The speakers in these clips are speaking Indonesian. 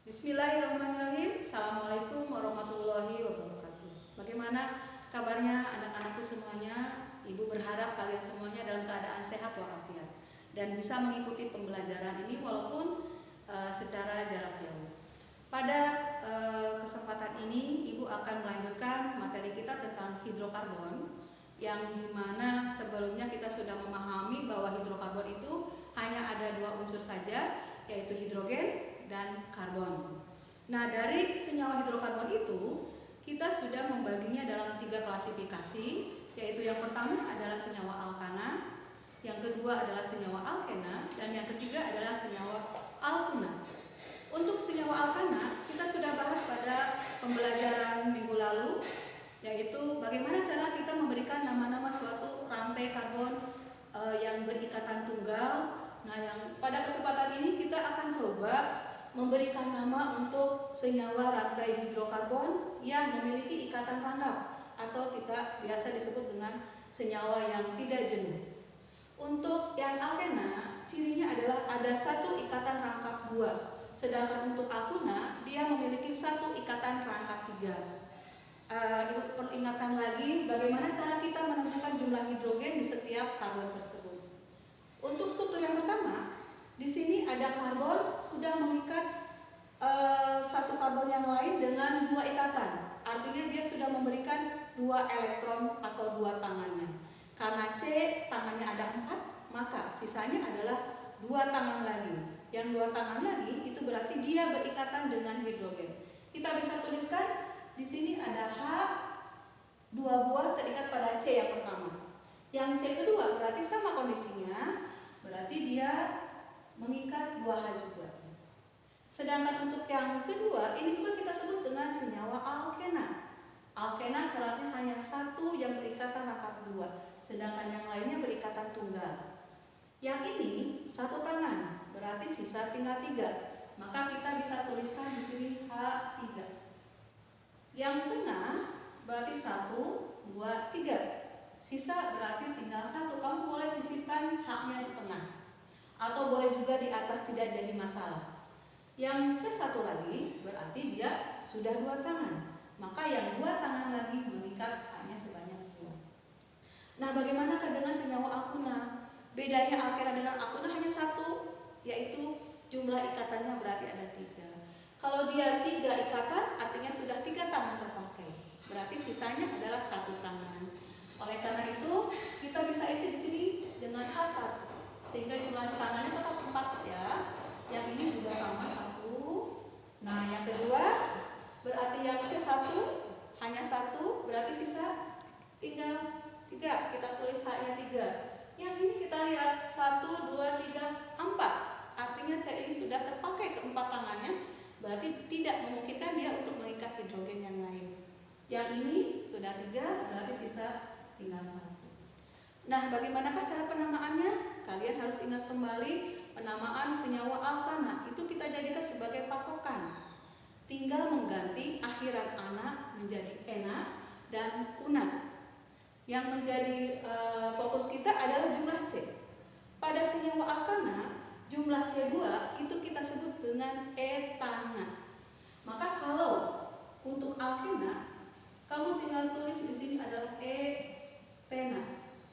Bismillahirrahmanirrahim. Assalamualaikum warahmatullahi wabarakatuh. Bagaimana kabarnya anak-anakku semuanya? Ibu berharap kalian semuanya dalam keadaan sehat walafiat dan bisa mengikuti pembelajaran ini walaupun secara jarak jauh. Pada kesempatan ini Ibu akan melanjutkan materi kita tentang hidrokarbon, yang dimana sebelumnya kita sudah memahami bahwa hidrokarbon itu hanya ada dua unsur saja, yaitu hidrogen dan karbon. Nah, dari senyawa hidrokarbon itu kita sudah membaginya dalam 3 klasifikasi, yaitu yang pertama adalah senyawa alkana, yang kedua adalah senyawa alkena, dan yang ketiga adalah senyawa alkuna. Untuk senyawa alkana kita sudah bahas pada pembelajaran minggu lalu, yaitu bagaimana cara kita memberikan nama-nama suatu rantai karbon yang berikatan tunggal. Nah, yang pada kesempatan ini kita akan coba memberikan nama untuk senyawa rantai hidrokarbon yang memiliki ikatan rangkap atau kita biasa disebut dengan senyawa yang tidak jenuh. Untuk yang alkena, cirinya adalah ada satu ikatan rangkap 2, sedangkan untuk alkuna dia memiliki satu ikatan rangkap 3. Ibu peringatkan lagi bagaimana cara kita menentukan jumlah hidrogen di setiap karbon tersebut. Untuk struktur yang pertama, di sini ada karbon sudah mengikat satu karbon yang lain dengan 2 ikatan. Artinya dia sudah memberikan 2 elektron atau 2 tangannya. Karena C tangannya ada 4, maka sisanya adalah 2 tangan lagi. Yang 2 tangan lagi itu berarti dia berikatan dengan hidrogen. Kita bisa tuliskan di sini ada H 2 buah terikat pada C yang pertama. Yang C kedua berarti sama kondisinya, berarti dia mengikat 2H juga. Sedangkan untuk yang kedua ini juga kita sebut dengan senyawa alkena. Alkena syaratnya hanya satu yang berikatan rangkap 2, sedangkan yang lainnya berikatan tunggal. Yang ini satu tangan, berarti sisa tinggal 3. Maka kita bisa tuliskan di sini H3. Yang tengah berarti 1, 2, 3. Sisa berarti tinggal 1. Kamu boleh sisipkan H-nya di tengah, atau boleh juga di atas, tidak jadi masalah. Yang C1 lagi berarti dia sudah 2 tangan, maka yang 2 tangan lagi mengikat hanya sebanyak 2. Nah, bagaimana dengan senyawa alkuna? Bedanya alkena dengan alkuna hanya 1, yaitu jumlah ikatannya berarti ada 3. Kalau dia 3 ikatan, artinya sudah 3 tangan terpakai, berarti sisanya adalah 1 tangan. Oleh karena itu kita bisa isi di sini dengan H1, sehingga jumlah tangannya tetap 4 ya. Yang ini juga sama 1. Nah, yang kedua berarti yang C1 hanya 1, berarti sisa tinggal 3. Kita tulis H-nya 3. Yang ini kita lihat 1, 2, 3, 4. Artinya C ini sudah terpakai ke 4 tangannya, berarti tidak memungkinkan dia untuk mengikat hidrogen yang lain. Yang ini sudah 3, berarti sisa tinggal 1. Nah, bagaimanakah cara penamaannya? Kalian harus ingat kembali penamaan senyawa alkana itu kita jadikan sebagai patokan. Tinggal mengganti akhiran ana menjadi ena dan una. Yang menjadi fokus kita adalah jumlah C. Pada senyawa alkana, jumlah C2 itu kita sebut dengan etana. Maka kalau untuk alkena, kamu tinggal tulis di sini adalah etena.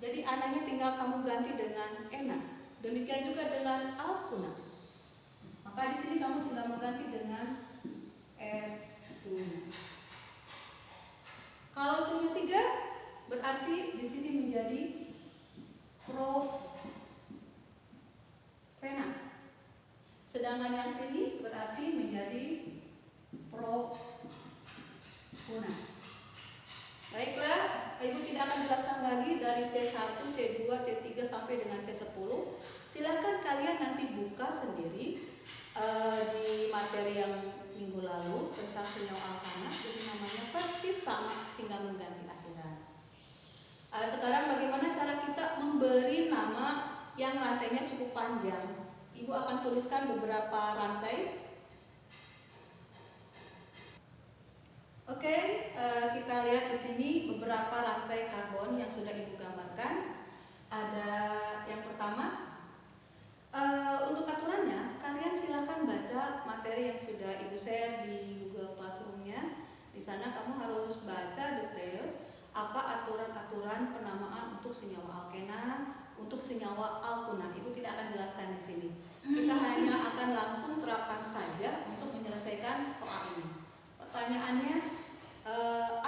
Jadi ananya tinggal kamu ganti dengan ena. Demikian juga dengan alkuna. Maka di sini kamu tinggal mengganti dengan etuna. Kalau cuma 3, berarti di sini menjadi propena. Sedangkan yang sini berarti menjadi propuna. Baiklah, Ibu tidak akan jelaskan lagi dari C1, C2, C3 sampai dengan C10. Silakan kalian nanti buka sendiri di materi yang minggu lalu tentang senyawa alkana. Jadi namanya persis sama, tinggal mengganti akhiran. Sekarang bagaimana cara kita memberi nama yang rantainya cukup panjang? Ibu akan tuliskan beberapa rantai. Oke, kita lihat di sini beberapa rantai karbon yang sudah Ibu gambarkan. Ada yang pertama, untuk aturannya kalian silakan baca materi materi yang sudah Ibu share di Google Classroom-nya. Di sana kamu harus baca detail apa aturan-aturan penamaan untuk senyawa alkena, untuk senyawa alkuna. Ibu tidak akan jelaskan di sini. Kita hanya akan langsung terapkan saja untuk menyelesaikan soal ini. Pertanyaannya,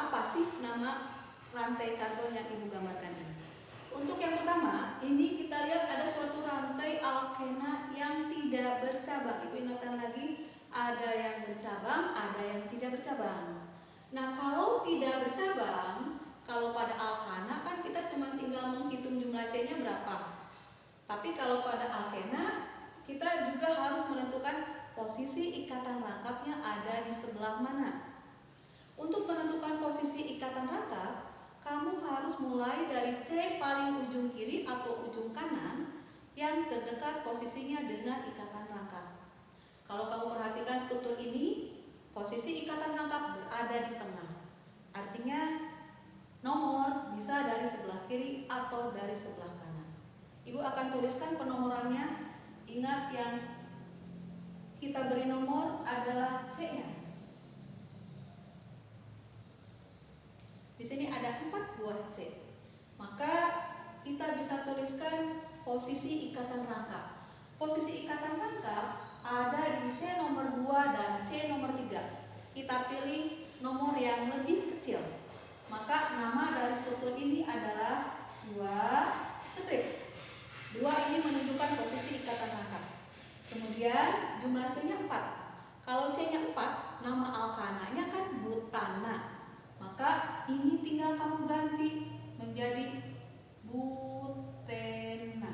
apa sih nama rantai karbon yang Ibu gambarkan ini? Untuk yang pertama, ini kita lihat ada suatu rantai alkena yang tidak bercabang. Ibu ingatkan lagi, ada yang bercabang, ada yang tidak bercabang. Nah, kalau tidak bercabang, kalau pada alkana kan kita cuma tinggal menghitung jumlah C-nya berapa. Tapi kalau pada alkena, kita juga harus menentukan posisi ikatan rangkapnya ada di sebelah mana. Untuk menentukan posisi ikatan rangkap, kamu harus mulai dari C paling ujung kiri atau ujung kanan yang terdekat posisinya dengan ikatan rangkap. Kalau kamu perhatikan struktur ini, posisi ikatan rangkap berada di tengah. Artinya nomor bisa dari sebelah kiri atau dari sebelah kanan. Ibu akan tuliskan penomorannya. Ingat yang kita beri nomor adalah C-nya. Di sini ada 4 buah C. Maka kita bisa tuliskan posisi ikatan rangkap. Posisi ikatan rangkap ada di C nomor 2 dan C nomor 3. Kita pilih nomor yang lebih kecil. Maka nama dari struktur ini adalah 2 strip. 2 ini menunjukkan posisi ikatan rangkap. Kemudian jumlah C-nya 4. Kalau C-nya 4, nama alkananya kan butana. Maka ini tinggal kamu ganti menjadi butena.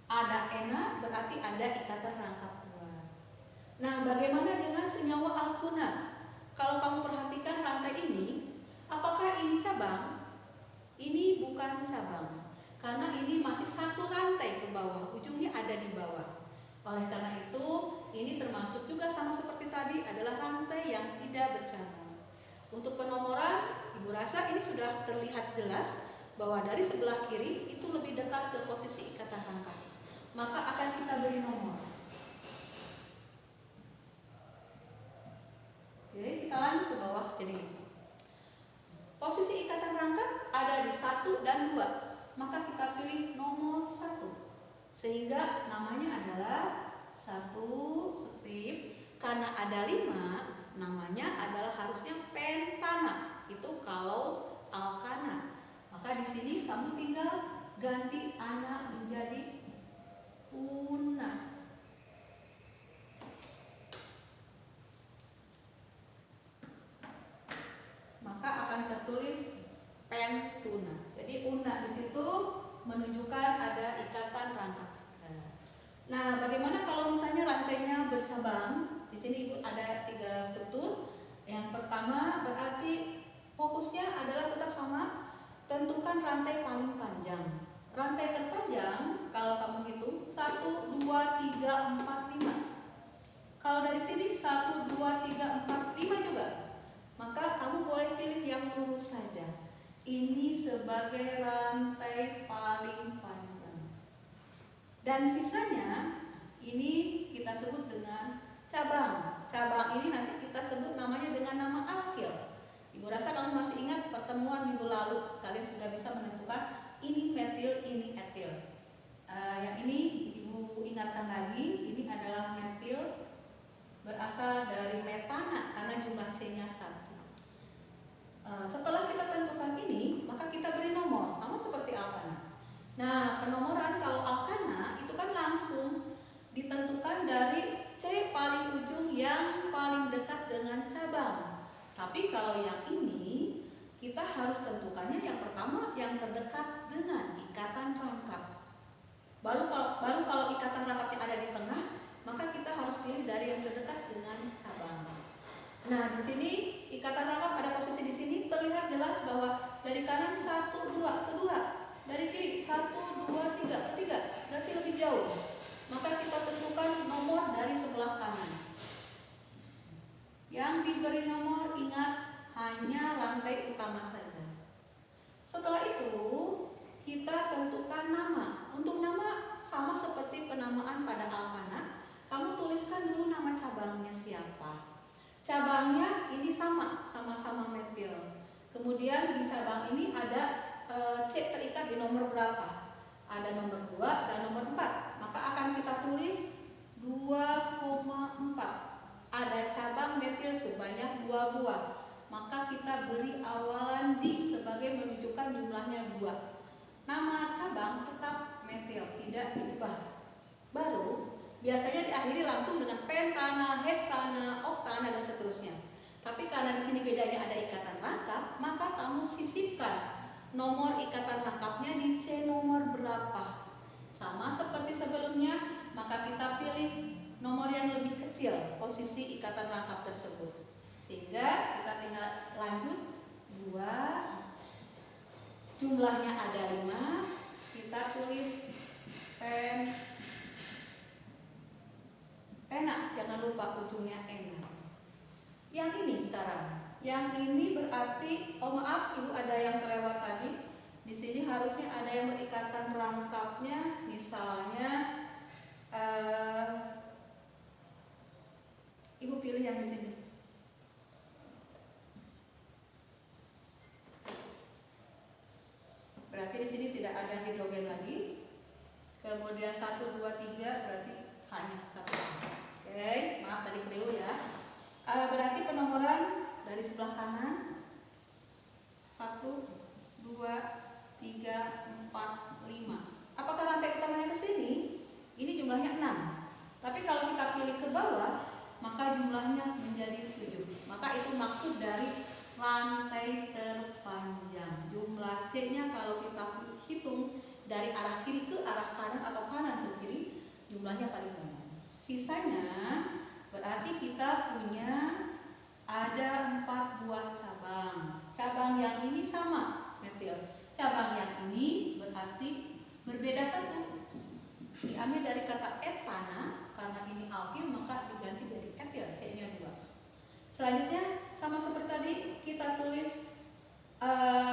Ada ena berarti ada ikatan rangkap 2. Nah, bagaimana dengan senyawa alkuna? Kalau kamu perhatikan rantai ini, apakah ini cabang? Ini bukan cabang, karena ini masih satu rantai ke bawah, ujungnya ada di bawah. Oleh karena itu, ini termasuk juga sama seperti tadi adalah rantai yang tidak bercabang. Untuk penomoran, Ibu rasa ini sudah terlihat jelas bahwa dari sebelah kiri itu lebih dekat ke posisi ikatan rangkap. Maka akan kita beri nomor. Jadi kita lanjut ke bawah. Jadi posisi ikatan rangkap ada di 1 dan 2. Maka kita pilih nomor 1. Sehingga namanya adalah 1 strip. Karena ada 5, namanya adalah harusnya pentana. Itu kalau alkana. Maka di sini kamu tinggal ganti ana menjadi una. Maka akan tertulis pentuna. Jadi una di situ menunjukkan ada ikatan rangkap. Nah, bagaimana kalau misalnya rantainya bercabang? Di sini Ibu ada 3 struktur. Yang pertama berarti fokusnya adalah tetap sama. Tentukan rantai paling panjang. Rantai terpanjang kalau kamu hitung 1, 2, 3, 4, 5. Kalau dari sini 1, 2, 3, 4, 5 juga. Maka kamu boleh pilih yang lurus saja. Ini sebagai rantai paling panjang. Dan sisanya ini kita sebut dengan cabang. Cabang ini nanti kita sebut namanya dengan nama alkil. Ibu rasa kamu masih ingat pertemuan minggu lalu. Kalian sudah bisa menentukan ini metil, ini etil. Yang ini Ibu ingatkan lagi, ini adalah metil berasal dari metana karena jumlah C-nya 1. Setelah kita tentukan ini, maka kita beri nomor sama seperti alkana. Nah, penomoran kalau alkana itu kan langsung ditentukan dari C paling ujung yang paling dekat dengan cabang. Tapi kalau yang ini kita harus tentukannya yang pertama yang terdekat dengan ikatan rangkap. Baru kalau ikatan rangkapnya ada di tengah, maka kita harus pilih dari yang terdekat dengan cabang. Nah, di sini ikatan rangkap pada posisi di sini terlihat jelas bahwa dari kanan 1, 2, kedua, dari kiri 1, 2, 3, ketiga, berarti lebih jauh. Maka kita tentukan nomor dari sebelah kanan. Yang diberi nomor ingat hanya rantai utama saja. Setelah itu kita tentukan nama. Untuk nama sama seperti penamaan pada alkana, kamu tuliskan dulu nama cabangnya cabangnya ini sama-sama metil. Kemudian di cabang ini ada C terikat di nomor berapa? Ada nomor 2 dan nomor 4. Maka akan kita tulis 2,4. Ada cabang metil sebanyak 2 buah. Maka kita beri awalan di sebagai menunjukkan jumlahnya 2. Nama cabang tetap metil, tidak diubah. Baru biasanya diakhiri langsung dengan pentana, heksana, oktana dan seterusnya. Tapi karena di sini bedanya ada ikatan rangkap, maka kamu sisipkan nomor ikatan rangkapnya di C nomor berapa. Sama seperti sebelumnya, maka kita pilih nomor yang lebih kecil posisi ikatan rangkap tersebut. Sehingga kita tinggal lanjut 2, jumlahnya ada 5, kita tulis pena, jangan lupa ujungnya N. Yang ini sekarang, yang ini berarti, oh maaf, Ibu ada yang terlewat tadi. Di sini harusnya ada yang berikatan rangkapnya, misalnya Ibu pilih yang di sini. Berarti di sini tidak ada hidrogen lagi. Kemudian 1, 2, 3 berarti hanya 1. Oke, maaf tadi keliru ya. Berarti penomoran dari sebelah kanan 1, 2, 3, 4, 5. Apakah rantai utamanya ke sini? Ini jumlahnya 6. Tapi kalau kita pilih ke bawah, maka jumlahnya menjadi 7. Maka itu maksud dari rantai terpanjang. Jumlah C-nya kalau kita hitung dari arah kiri ke arah kanan atau kanan ke kiri, jumlahnya paling banyak. Sisanya berarti kita punya ada 4 buah cabang. Cabang yang ini sama metil. Cabang yang ini berarti berbeda 1. Diambil dari kata etana, karena ini alkil maka diganti jadi etil, C-nya 2. Selanjutnya sama seperti tadi, kita tulis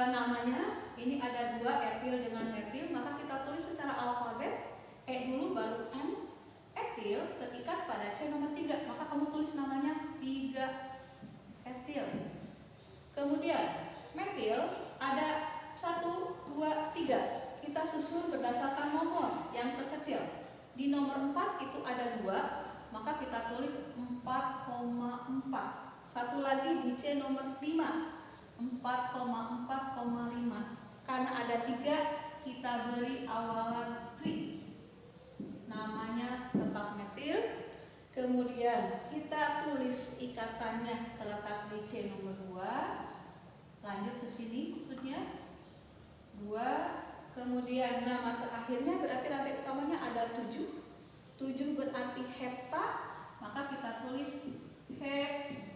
namanya. Ini ada 2 etil dengan metil, maka kita tulis secara alfabet. E dulu baru M. Etil terikat pada C nomor 3, maka kamu tulis namanya 3 etil. Kemudian metil ada 1, 2, 3. Kita susun berdasarkan nomor yang terkecil. Di nomor 4 itu ada 2, maka kita tulis 4,4. Satu lagi di C nomor 5, 4,4,5. Karena ada 3, kita beri awalan tri. Namanya tetap metil. Kemudian kita tulis ikatannya terletak di C nomor 2. Lanjut ke sini maksudnya 2. Kemudian nama terakhirnya berarti rantai utamanya ada 7. 7 berarti hepta, maka kita tulis heptena.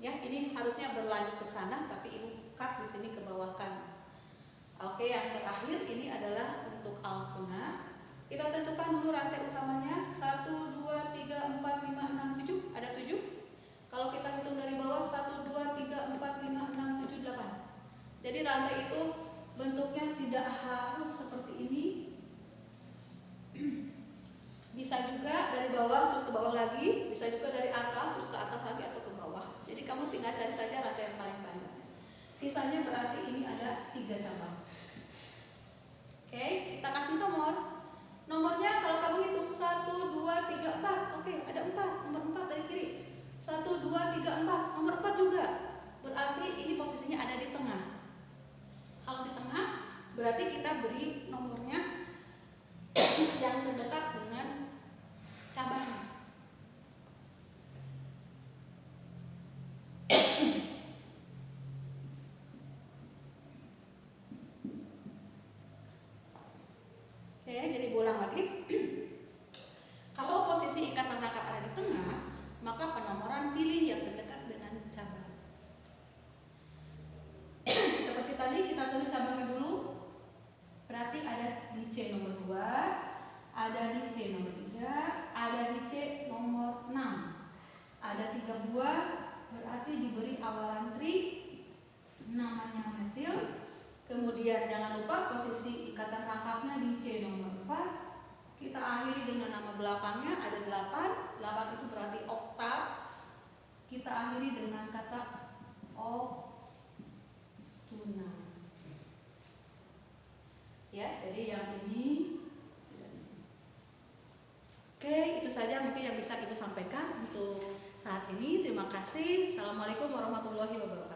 Ya, ini harusnya berlanjut ke sana, tapi Ibu cut di sini ke bawah kan. Oke, yang terakhir ini adalah untuk alkuna. Kita tentukan dulu rantai utamanya 1, 2, 3, 4, 5, 6, 7. Ada 7. Kalau kita hitung dari bawah 1, 2, 3, 4, 5, 6, 7, 8. Jadi rantai itu bentuknya tidak harus seperti ini. Bisa juga dari bawah terus ke bawah lagi, bisa juga dari atas terus ke atas lagi atau ke bawah. Jadi kamu tinggal cari saja rantai yang paling panjang. Sisanya berarti ini ada 3 cabang. Oke, kita kasih nomor. Nomornya kalau kamu hitung 1, 2, 3, 4. Oke, ada 4, nomor 4 dari kiri. 1, 2, 3, 4, nomor 4 juga. Berarti ini posisinya ada di tengah. Kalau di tengah, berarti kita beri nomornya yang terdekat dengan cabang. Oke, jadi ulang lagi. Kalau posisi ikatan rangkap ada di tengah, maka penomoran pilih yang terdekat dengan cabang. Seperti tadi kita tulis cabangnya dulu. Berarti ada di C nomor 2, ada di C nomor 3, ada di C nomor 6. Ada 3 buah, berarti diberi awalan tri, namanya metil. Kemudian jangan lupa posisi ikatan rangkapnya di C nomor 4. Kita akhiri dengan nama belakangnya, ada 8. 8 itu berarti oktav. Kita akhiri dengan kata oktuna. Ya, jadi yang ini. Oke, itu saja mungkin yang bisa Ibu sampaikan untuk saat ini. Terima kasih. Assalamualaikum warahmatullahi wabarakatuh.